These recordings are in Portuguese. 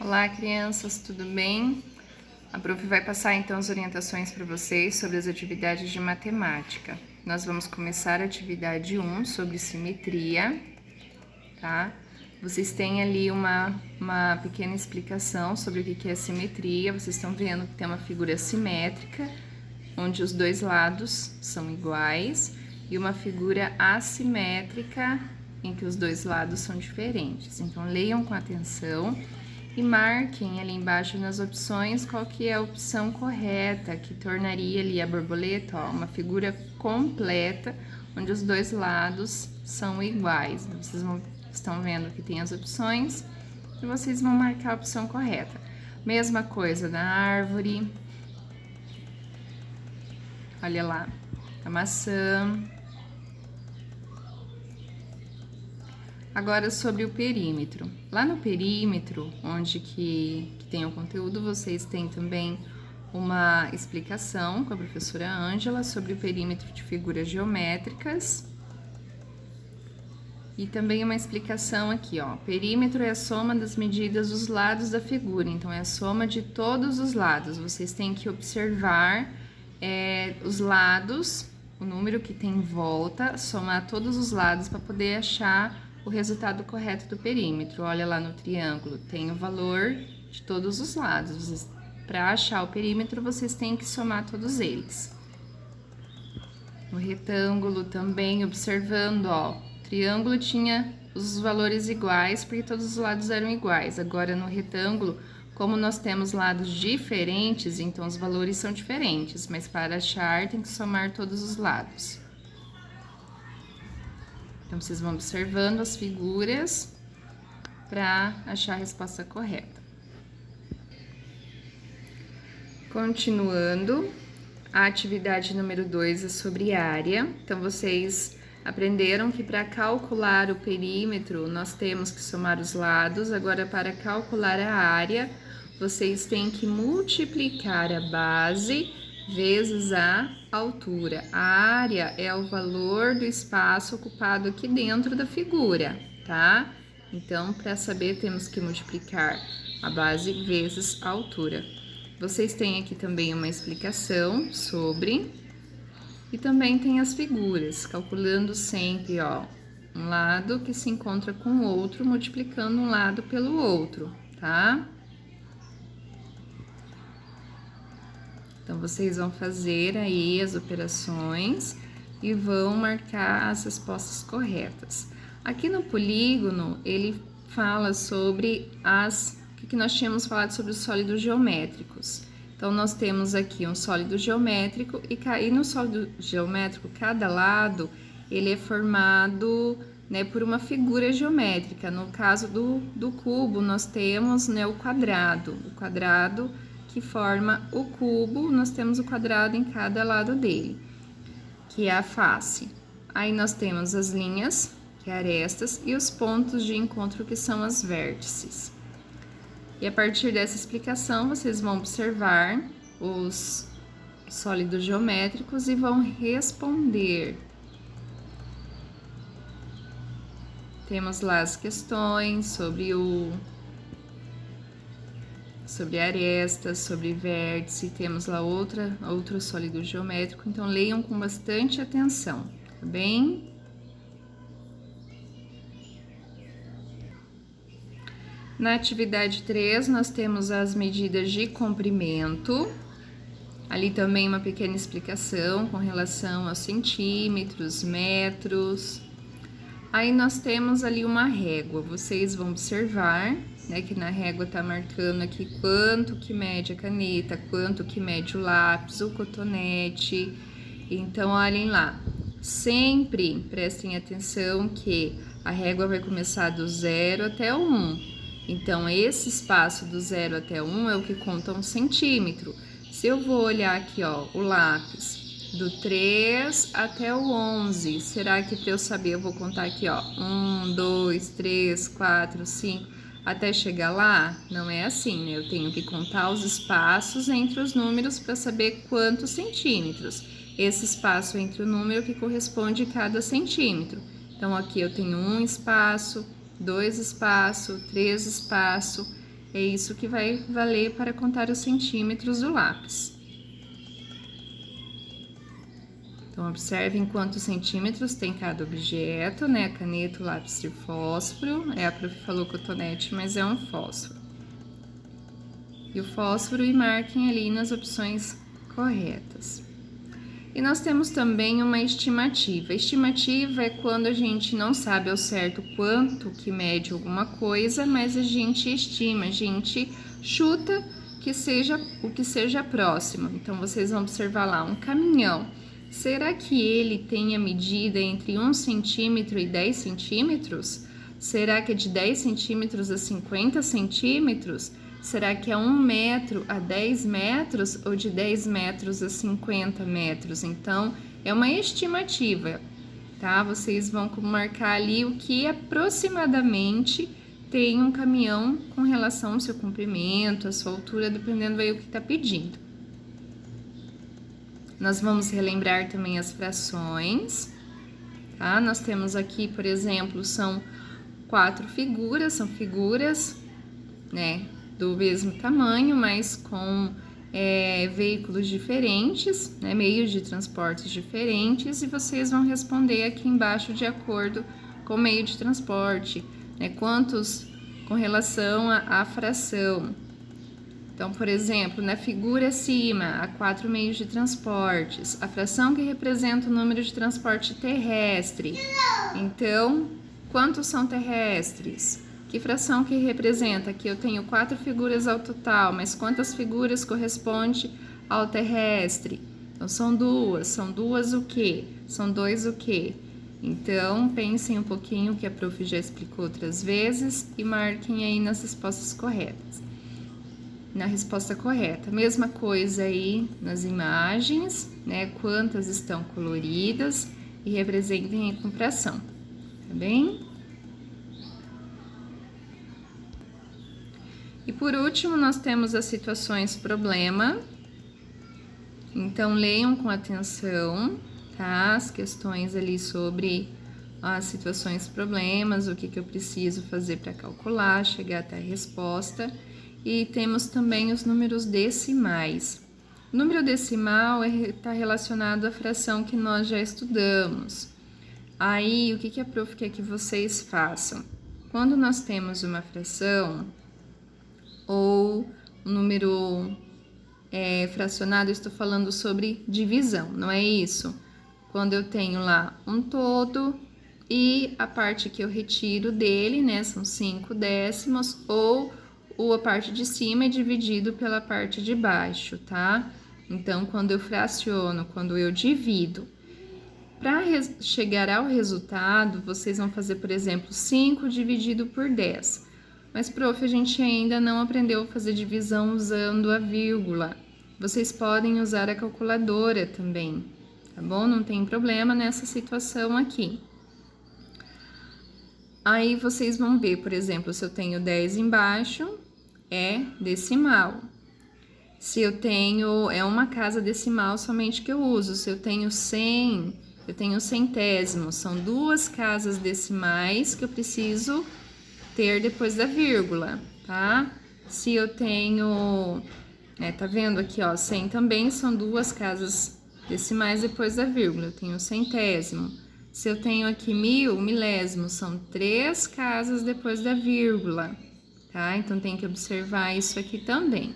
Olá, crianças, tudo bem? A Prof vai passar então as orientações para vocês sobre as atividades de matemática. Nós vamos começar a atividade 1 sobre simetria, tá? Vocês têm ali uma pequena explicação sobre o que é simetria. Vocês estão vendo que tem uma figura simétrica, onde os dois lados são iguais, e uma figura assimétrica, em que os dois lados são diferentes. Então, leiam com atenção e marquem ali embaixo nas opções qual que é a opção correta, que tornaria ali a borboleta, ó, uma figura completa, onde os dois lados são iguais. Então, vocês estão vendo que tem as opções e vocês vão marcar a opção correta. Mesma coisa na árvore. Olha lá, a maçã. Agora sobre o perímetro. Lá no perímetro, onde que tem o conteúdo, vocês têm também uma explicação com a professora Ângela sobre o perímetro de figuras geométricas. E também uma explicação aqui, ó. Perímetro é a soma das medidas dos lados da figura, então é a soma de todos os lados. Vocês têm que observar os lados, o número que tem em volta, somar todos os lados para poder achar o resultado correto do perímetro. Olha lá no triângulo, tem o valor de todos os lados. Para achar o perímetro, vocês têm que somar todos eles. No retângulo também, observando, ó, o triângulo tinha os valores iguais, porque todos os lados eram iguais. Agora, no retângulo, como nós temos lados diferentes, então os valores são diferentes, mas para achar tem que somar todos os lados. Então, vocês vão observando as figuras para achar a resposta correta. Continuando, a atividade número 2 é sobre área. Então, vocês aprenderam que para calcular o perímetro, nós temos que somar os lados. Agora, para calcular a área, vocês têm que multiplicar a base vezes a altura. A área é o valor do espaço ocupado aqui dentro da figura, tá? Então, para saber, temos que multiplicar a base vezes a altura. Vocês têm aqui também uma explicação sobre, e também tem as figuras, calculando sempre, ó, um lado que se encontra com o outro, multiplicando um lado pelo outro, tá? Então, vocês vão fazer aí as operações e vão marcar as respostas corretas. Aqui no polígono, ele fala sobre o que nós tínhamos falado sobre os sólidos geométricos. Então, nós temos aqui um sólido geométrico e no sólido geométrico, cada lado, ele é formado, né, por uma figura geométrica. No caso do cubo, nós temos, né, o quadrado que forma o cubo, nós temos o quadrado em cada lado dele, que é a face. Aí nós temos as linhas, que é arestas, e os pontos de encontro, que são as vértices. E a partir dessa explicação, vocês vão observar os sólidos geométricos e vão responder. Temos lá as questões sobre arestas, sobre vértice, temos lá outro sólido geométrico, então leiam com bastante atenção, tá bem? Na atividade 3, nós temos as medidas de comprimento, ali também uma pequena explicação com relação aos centímetros, metros. Aí nós temos ali uma régua, vocês vão observar, né, que na régua tá marcando aqui quanto que mede a caneta, quanto que mede o lápis, o cotonete. Então, olhem lá, sempre prestem atenção que a régua vai começar do 0 até o 1. Então, esse espaço do 0 até 1 é o que conta 1 centímetro. Se eu vou olhar aqui, ó, o lápis, do 3 até o 11, será que para eu saber eu vou contar aqui, ó, 1, 2, 3, 4, 5, até chegar lá? Não é assim, né? Eu tenho que contar os espaços entre os números para saber quantos centímetros. Esse espaço entre o número que corresponde a cada centímetro. Então, aqui eu tenho 1 espaço, 2 espaço, 3 espaço. É isso que vai valer para contar os centímetros do lápis. Então, observem quantos centímetros tem cada objeto, né? A caneta, o lápis de fósforo. A prof falou cotonete, mas é um fósforo. E o fósforo, e marquem ali nas opções corretas. E nós temos também uma estimativa. A estimativa é quando a gente não sabe ao certo quanto que mede alguma coisa, mas a gente estima, a gente chuta que seja o que seja próximo. Então, vocês vão observar lá um caminhão. Será que ele tem a medida entre 1 centímetro e 10 centímetros? Será que é de 10 centímetros a 50 centímetros? Será que é 1 metro a 10 metros ou de 10 metros a 50 metros? Então, é uma estimativa, tá? Vocês vão marcar ali o que aproximadamente tem um caminhão com relação ao seu comprimento, a sua altura, dependendo aí o que está pedindo. Nós vamos relembrar também as frações, tá? Nós temos aqui, por exemplo, são 4 figuras, são figuras, né, do mesmo tamanho, mas com veículos diferentes, né, meios de transportes diferentes, e vocês vão responder aqui embaixo de acordo com o meio de transporte, né, quantos com relação à fração. Então, por exemplo, na figura acima, há 4 meios de transportes. A fração que representa o número de transporte terrestre. Então, quantos são terrestres? Que fração que representa? Aqui eu tenho 4 figuras ao total, mas quantas figuras corresponde ao terrestre? Então, são 2. São 2 o quê? São 2 o quê? Então, pensem um pouquinho que a prof já explicou outras vezes e marquem aí nas respostas corretas. Na resposta correta. Mesma coisa aí nas imagens, né? Quantas estão coloridas e representem com fração, tá bem? E por último, nós temos as situações problema. Então, leiam com atenção, tá? As questões ali sobre as situações problemas, o que eu preciso fazer para calcular, chegar até a resposta. E temos também os números decimais. O número decimal está relacionado à fração que nós já estudamos. Aí, o que a prof quer que vocês façam? Quando nós temos uma fração ou um número fracionado, eu estou falando sobre divisão, não é isso? Quando eu tenho lá um todo e a parte que eu retiro dele, né, são 5 décimos, ou a parte de cima é dividido pela parte de baixo, tá? Então, quando eu fraciono, quando eu divido, para chegar ao resultado, vocês vão fazer, por exemplo, 5 dividido por 10. Mas, prof, a gente ainda não aprendeu a fazer divisão usando a vírgula. Vocês podem usar a calculadora também, tá bom? Não tem problema nessa situação aqui. Aí, vocês vão ver, por exemplo, se eu tenho 10 embaixo, é decimal. Se eu tenho, é uma casa decimal somente que eu uso. Se eu tenho 100, eu tenho centésimo. São 2 casas decimais que eu preciso ter depois da vírgula, tá? Se eu tenho, tá vendo aqui, ó, 100 também são 2 casas decimais depois da vírgula. Eu tenho centésimo. Se eu tenho aqui 1000, milésimo, são 3 casas depois da vírgula. Tá? Então, tem que observar isso aqui também.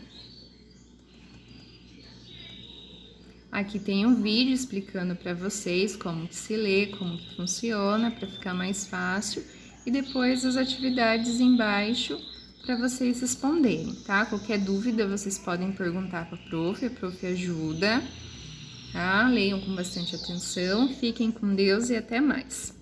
Aqui tem um vídeo explicando para vocês como que se lê, como que funciona, para ficar mais fácil. E depois as atividades embaixo para vocês responderem, tá? Qualquer dúvida, vocês podem perguntar para a prof ajuda, tá? Leiam com bastante atenção, fiquem com Deus e até mais.